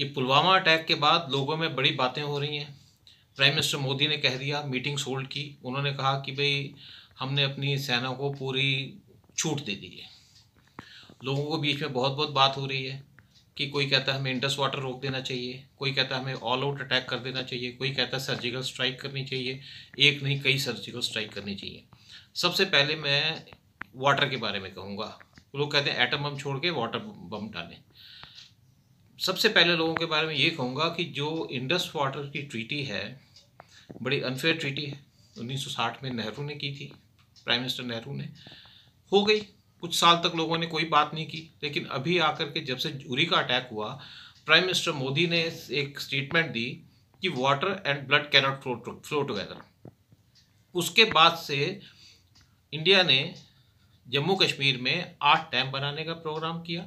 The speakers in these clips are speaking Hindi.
ये पुलवामा अटैक के बाद लोगों में बड़ी बातें हो रही हैं। प्राइम मिनिस्टर मोदी ने कह दिया, मीटिंग्स होल्ड की, उन्होंने कहा कि भाई हमने अपनी सेना को पूरी छूट दे दी है। लोगों को बीच में बहुत बहुत बात हो रही है कि कोई कहता है हमें इंडस वाटर रोक देना चाहिए, कोई कहता है हमें ऑल आउट अटैक कर देना चाहिए, कोई कहता है सर्जिकल स्ट्राइक करनी चाहिए, एक नहीं कई सर्जिकल स्ट्राइक करनी चाहिए। सबसे पहले मैं वाटर के बारे में कहूँगा। लोग कहते हैं एटम बम छोड़ के वाटर बम डालें। सबसे पहले लोगों के बारे में ये कहूँगा कि जो इंडस वाटर की ट्रीटी है, बड़ी अनफेयर ट्रीटी है। 1960 में नेहरू ने की थी, प्राइम मिनिस्टर नेहरू ने, हो गई। कुछ साल तक लोगों ने कोई बात नहीं की, लेकिन अभी आकर के जब से उरी का अटैक हुआ, प्राइम मिनिस्टर मोदी ने एक स्टेटमेंट दी कि water and blood cannot flow together. उसके बाद से इंडिया ने जम्मू कश्मीर में 8 डैम बनाने का प्रोग्राम किया,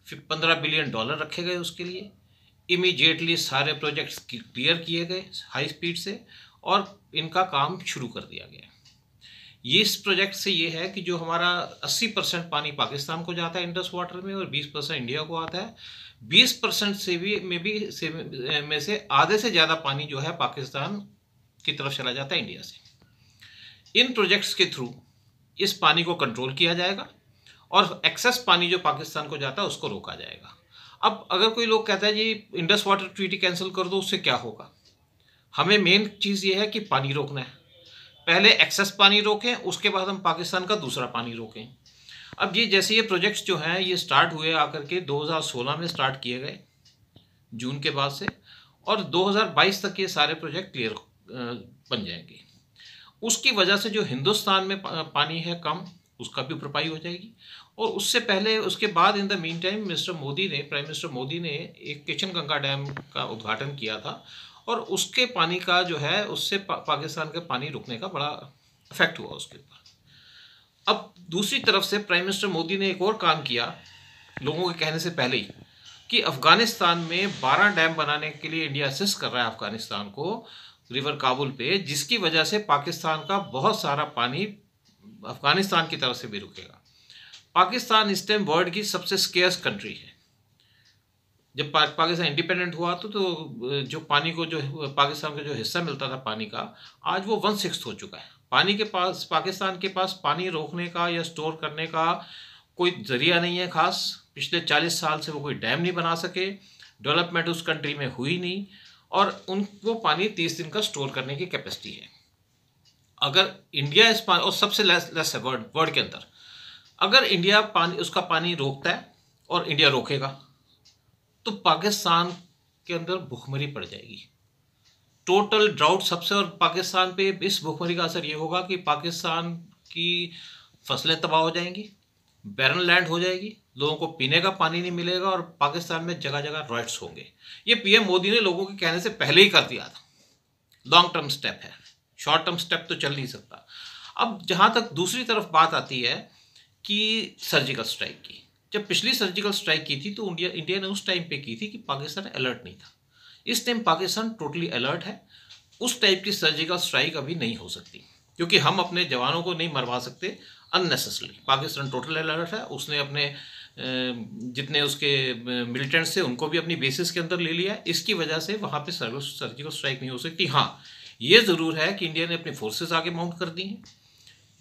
फिर $15 बिलियन रखे गए उसके लिए। इमीडिएटली सारे प्रोजेक्ट्स क्लियर किए गए हाई स्पीड से और इनका काम शुरू कर दिया गया। ये इस प्रोजेक्ट से ये है कि जो हमारा 80% पानी पाकिस्तान को जाता है इंडस वाटर में और 20% इंडिया को आता है। 20% में से आधे से ज़्यादा पानी जो है पाकिस्तान की तरफ चला जाता है इंडिया से। इन प्रोजेक्ट्स के थ्रू इस पानी को कंट्रोल किया जाएगा और एक्सेस पानी जो पाकिस्तान को जाता है उसको रोका जाएगा। अब अगर कोई लोग कहता है जी इंडस वाटर ट्रीटी कैंसिल कर दो, उससे क्या होगा? हमें मेन चीज़ ये है कि पानी रोकना है। पहले एक्सेस पानी रोकें, उसके बाद हम पाकिस्तान का दूसरा पानी रोकें। अब ये प्रोजेक्ट्स जो हैं ये स्टार्ट हुए आकर के 2016 में स्टार्ट किए गए जून के बाद से, और 2022 तक ये सारे प्रोजेक्ट क्लियर बन जाएंगे। उसकी वजह से जो हिंदुस्तान में पानी है कम, उसका भी भरपाई हो जाएगी। और उससे पहले उसके बाद in the mean time prime minister Modi ने एक किशन गंगा डैम का उद्घाटन किया था और उसके पानी का जो है उससे पाकिस्तान के पानी रुकने का बड़ा इफेक्ट हुआ उसके ऊपर। अब दूसरी तरफ से प्राइम मिनिस्टर मोदी ने एक और काम किया लोगों के कहने से पहले ही, कि अफगानिस्तान में 12 डैम बनाने के लिए इंडिया असिस्ट कर रहा है अफगानिस्तान को रिवर काबुल पे, जिसकी वजह से पाकिस्तान का बहुत सारा पानी अफगानिस्तान की तरफ से भी रुकेगा। पाकिस्तान इस टाइम वर्ल्ड की सबसे स्केर्स कंट्री है। जब पाकिस्तान इंडिपेंडेंट हुआ तो जो पानी को जो पाकिस्तान को जो हिस्सा मिलता था पानी का, आज वो 1/6 हो चुका है। पानी के पास पाकिस्तान के पास पानी रोकने का या स्टोर करने का कोई जरिया नहीं है खास। पिछले 40 साल से वो कोई डैम नहीं बना सके, डेवलपमेंट उस कंट्री में हुई नहीं, और उनको पानी 30 दिन का स्टोर करने की कैपेसिटी है। अगर इंडिया इस पानी, और सबसे लेस है वर्ल्ड के अंदर, अगर इंडिया उसका पानी रोकता है और इंडिया रोकेगा तो पाकिस्तान के अंदर भूखमरी पड़ जाएगी, टोटल ड्राउट सबसे। और पाकिस्तान पे इस भूखमरी का असर ये होगा कि पाकिस्तान की फसलें तबाह हो जाएंगी, बैरन लैंड हो जाएगी, लोगों को पीने का पानी नहीं मिलेगा और पाकिस्तान में जगह जगह राइट्स होंगे। ये पीएम मोदी ने लोगों के कहने से पहले ही कर दिया था। लॉन्ग टर्म स्टेप है, शॉर्ट टर्म स्टेप तो चल नहीं सकता। अब जहाँ तक दूसरी तरफ बात आती है कि सर्जिकल स्ट्राइक की, जब पिछली सर्जिकल स्ट्राइक की थी तो इंडिया ने उस टाइम पे की थी कि पाकिस्तान अलर्ट नहीं था। इस टाइम पाकिस्तान टोटली अलर्ट है। उस टाइप की सर्जिकल स्ट्राइक अभी नहीं हो सकती, क्योंकि हम अपने जवानों को नहीं मरवा सकते अननेसेसरी। पाकिस्तान टोटल अलर्ट है। उसने अपने जितने उसके मिलिटेंट्स थे उनको भी अपनी बेसिस के अंदर ले लिया। इसकी वजह से वहाँ पे सर्जिकल स्ट्राइक नहीं हो सकती। हाँ, ये ज़रूर है कि इंडिया ने अपनी फोर्सेस आगे माउंट कर दी हैं,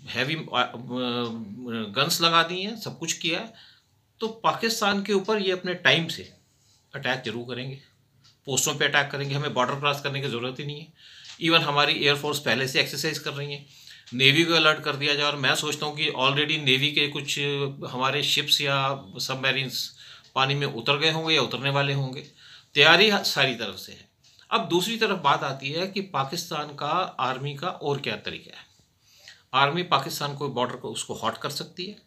हैवी गन्स लगा दी हैं, सब कुछ किया है। तो पाकिस्तान के ऊपर ये अपने टाइम से अटैक जरूर करेंगे, पोस्टों पे अटैक करेंगे। हमें बॉर्डर क्रॉस करने की ज़रूरत ही नहीं है। इवन हमारी एयरफोर्स पहले से एक्सरसाइज कर रही है। नेवी को अलर्ट कर दिया जाए, और मैं सोचता हूँ कि ऑलरेडी नेवी के कुछ हमारे शिप्स या सबमरीन्स पानी में उतर गए होंगे या उतरने वाले होंगे। तैयारी सारी तरफ से है। अब दूसरी तरफ बात आती है कि पाकिस्तान का आर्मी का और क्या तरीका है। आर्मी पाकिस्तान को बॉर्डर को उसको हॉट कर सकती है,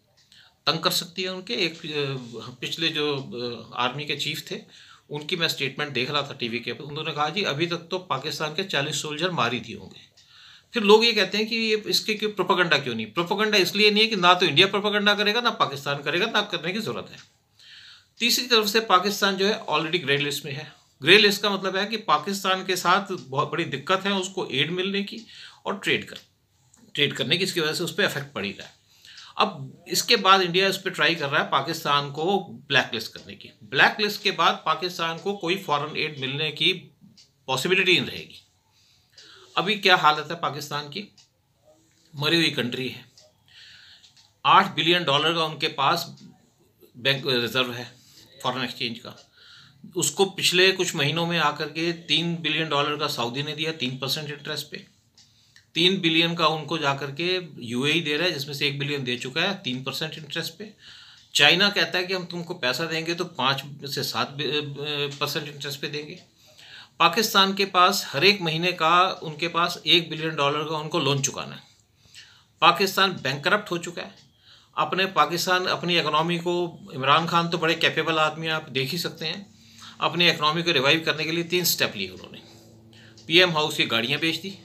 तंग कर सकती है। उनके एक पिछले जो आर्मी के चीफ थे उनकी मैं स्टेटमेंट देख रहा था टीवी के ऊपर। उन्होंने कहा जी अभी तक तो पाकिस्तान के 40 सोल्जर मार ही दिए होंगे। फिर लोग ये कहते हैं कि ये इसके क्यों प्रोपेगेंडा क्यों नहीं। प्रोपेगेंडा इसलिए नहीं है कि ना तो इंडिया प्रोपेगेंडा करेगा ना पाकिस्तान करेगा, ना करने की जरूरत है। तीसरी तरफ से पाकिस्तान जो है ऑलरेडी ग्रे लिस्ट में है। ग्रे लिस्ट का मतलब है कि पाकिस्तान के साथ बहुत बड़ी दिक्कत है उसको एड मिलने की और ट्रेड करने की, इसकी वजह से उस पर इफेक्ट पड़ ही रहा है। अब इसके बाद इंडिया इस पर ट्राई कर रहा है पाकिस्तान को ब्लैक लिस्ट करने की। ब्लैक लिस्ट के बाद पाकिस्तान को कोई फॉरेन एड मिलने की पॉसिबिलिटी नहीं रहेगी। अभी क्या हालत है पाकिस्तान की? मरी हुई कंट्री है। $8 बिलियन का उनके पास बैंक रिजर्व है फॉरेन एक्सचेंज का। उसको पिछले कुछ महीनों में आकर के $3 बिलियन का सऊदी ने दिया 3% इंटरेस्ट पे। 3 बिलियन का उनको जाकर के यूएई दे रहा है, जिसमें से 1 बिलियन दे चुका है 3% इंटरेस्ट पे। चाइना कहता है कि हम तुमको पैसा देंगे तो 5 से 7% इंटरेस्ट पे देंगे। पाकिस्तान के पास हर एक महीने का उनके पास $1 बिलियन का उनको लोन चुकाना है। पाकिस्तान बैंकरप्ट हो चुका है। पाकिस्तान अपनी इकोनॉमी को, इमरान खान तो बड़े कैपेबल आदमी हैं, आप देख ही सकते हैं, अपनी इकोनॉमी को रिवाइव करने के लिए 3 स्टेप लिए उन्होंने। पीएम हाउस की गाड़ियाँ बेच दी,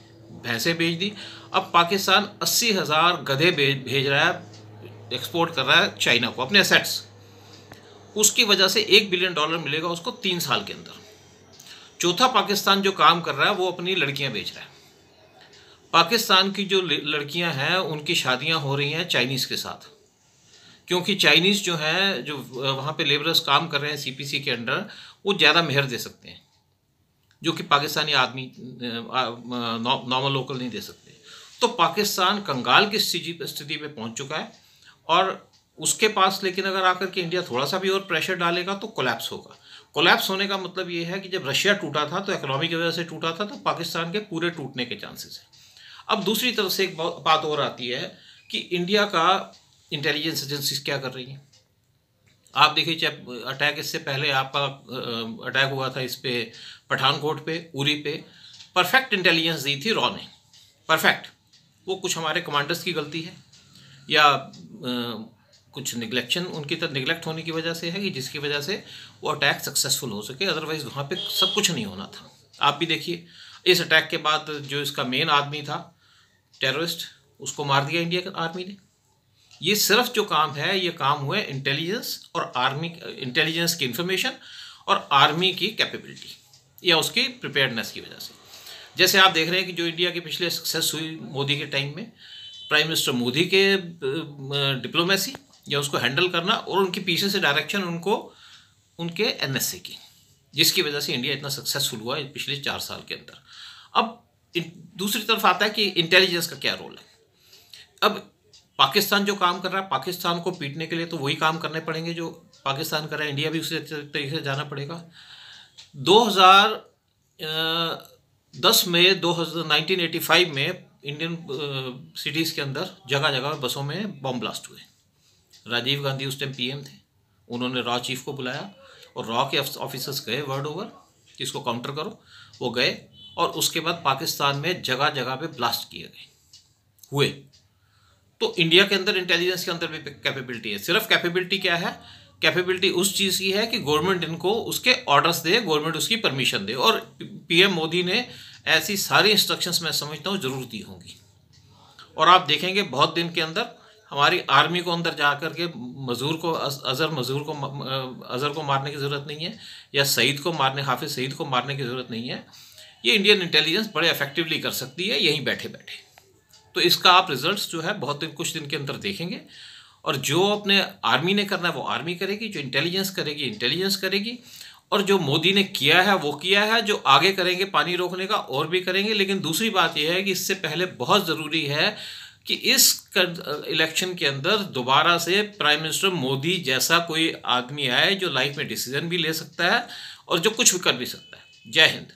भैंसें बेच दी। अब पाकिस्तान 80,000 गधे भेज रहा है, एक्सपोर्ट कर रहा है चाइना को अपने एसेट्स। उसकी वजह से $1 बिलियन मिलेगा उसको 3 साल के अंदर। चौथा, पाकिस्तान जो काम कर रहा है वो अपनी लड़कियां बेच रहा है। पाकिस्तान की जो लड़कियां हैं उनकी शादियां हो रही हैं चाइनीज़ के साथ, क्योंकि चाइनीज़ जो हैं, जो वहाँ पे लेबरर्स काम कर रहे हैं सीपीसी के अंडर, वो ज़्यादा मेहर दे सकते हैं, जो कि पाकिस्तानी आदमी नॉर्मल लोकल नहीं दे सकते। तो पाकिस्तान कंगाल की स्थिति पे पहुँच चुका है। और उसके पास लेकिन अगर आकर के इंडिया थोड़ा सा भी और प्रेशर डालेगा तो कोलैप्स होगा। कोलैप्स होने का मतलब ये है कि जब रशिया टूटा था तो इकोनॉमी की वजह से टूटा था, तो पाकिस्तान के पूरे टूटने के चांसेस हैं। अब दूसरी तरफ से एक बात और आती है कि इंडिया का इंटेलिजेंस एजेंसीज क्या कर रही हैं। आप देखिए, जब अटैक, इससे पहले आपका अटैक हुआ था इस पे पठानकोट पे, उरी पे, परफेक्ट इंटेलिजेंस दी थी रॉ ने, परफेक्ट। वो कुछ हमारे कमांडर्स की गलती है या कुछ निगलेक्शन, उनकी तरफ निगलेक्ट होने की वजह से है कि जिसकी वजह से वो अटैक सक्सेसफुल हो सके, अदरवाइज वहाँ पे सब कुछ नहीं होना था। आप भी देखिए, इस अटैक के बाद जो इसका मेन आदमी था टेररिस्ट, उसको मार दिया इंडिया की आर्मी ने। ये सिर्फ जो काम है, ये काम हुए इंटेलिजेंस और आर्मी, इंटेलिजेंस की इंफॉर्मेशन और आर्मी की कैपेबिलिटी या उसकी प्रिपेयर्डनेस की वजह से। जैसे आप देख रहे हैं कि जो इंडिया की पिछले सक्सेस हुई मोदी के टाइम में, प्राइम मिनिस्टर मोदी के डिप्लोमेसी या उसको हैंडल करना, और उनके पीछे से डायरेक्शन उनको उनके एनएसए की, जिसकी वजह से इंडिया इतना सक्सेसफुल हुआ पिछले 4 साल के अंदर। अब दूसरी तरफ आता है कि इंटेलिजेंस का क्या रोल है। अब पाकिस्तान जो काम कर रहा है, पाकिस्तान को पीटने के लिए तो वही काम करने पड़ेंगे जो पाकिस्तान कर रहा है, इंडिया भी उसी तरीके से जाना पड़ेगा। 2010 में 1985 में इंडियन सिटीज़ के अंदर जगह जगह बसों में बम ब्लास्ट हुए। राजीव गांधी उस टाइम पीएम थे, उन्होंने रॉ चीफ को बुलाया और रॉ के ऑफिसर्स गए वर्ड ओवर कि इसको काउंटर करो, वो गए, और उसके बाद पाकिस्तान में जगह जगह पे ब्लास्ट किए गए हुए। तो इंडिया के अंदर, इंटेलिजेंस के अंदर भी कैपेबिलिटी है। सिर्फ कैपेबिलिटी क्या है? कैपेबिलिटी उस चीज़ की है कि गवर्नमेंट इनको उसके ऑर्डर्स दे, गवर्नमेंट उसकी परमिशन दे, और पीएम मोदी ने ऐसी सारी इंस्ट्रक्शंस मैं समझता हूँ जरूर दी होंगी। और आप देखेंगे बहुत दिन के अंदर हमारी आर्मी को अंदर जा कर के मजूर को, अजहर को मारने की ज़रूरत नहीं है, या सईद को मारने, हाफिज सईद को मारने की ज़रूरत नहीं है। ये इंडियन इंटेलिजेंस बड़े इफेक्टिवली कर सकती है यहीं बैठे बैठे। तो इसका आप रिजल्ट्स जो है कुछ दिन के अंदर देखेंगे। और जो अपने आर्मी ने करना है वो आर्मी करेगी, जो इंटेलिजेंस करेगी इंटेलिजेंस करेगी, और जो मोदी ने किया है वो किया है, जो आगे करेंगे पानी रोकने का और भी करेंगे। लेकिन दूसरी बात यह है कि इससे पहले बहुत ज़रूरी है कि इस इलेक्शन के अंदर दोबारा से प्राइम मिनिस्टर मोदी जैसा कोई आदमी आए जो लाइफ में डिसीजन भी ले सकता है और जो कुछ भी कर भी सकता है। जय हिंद।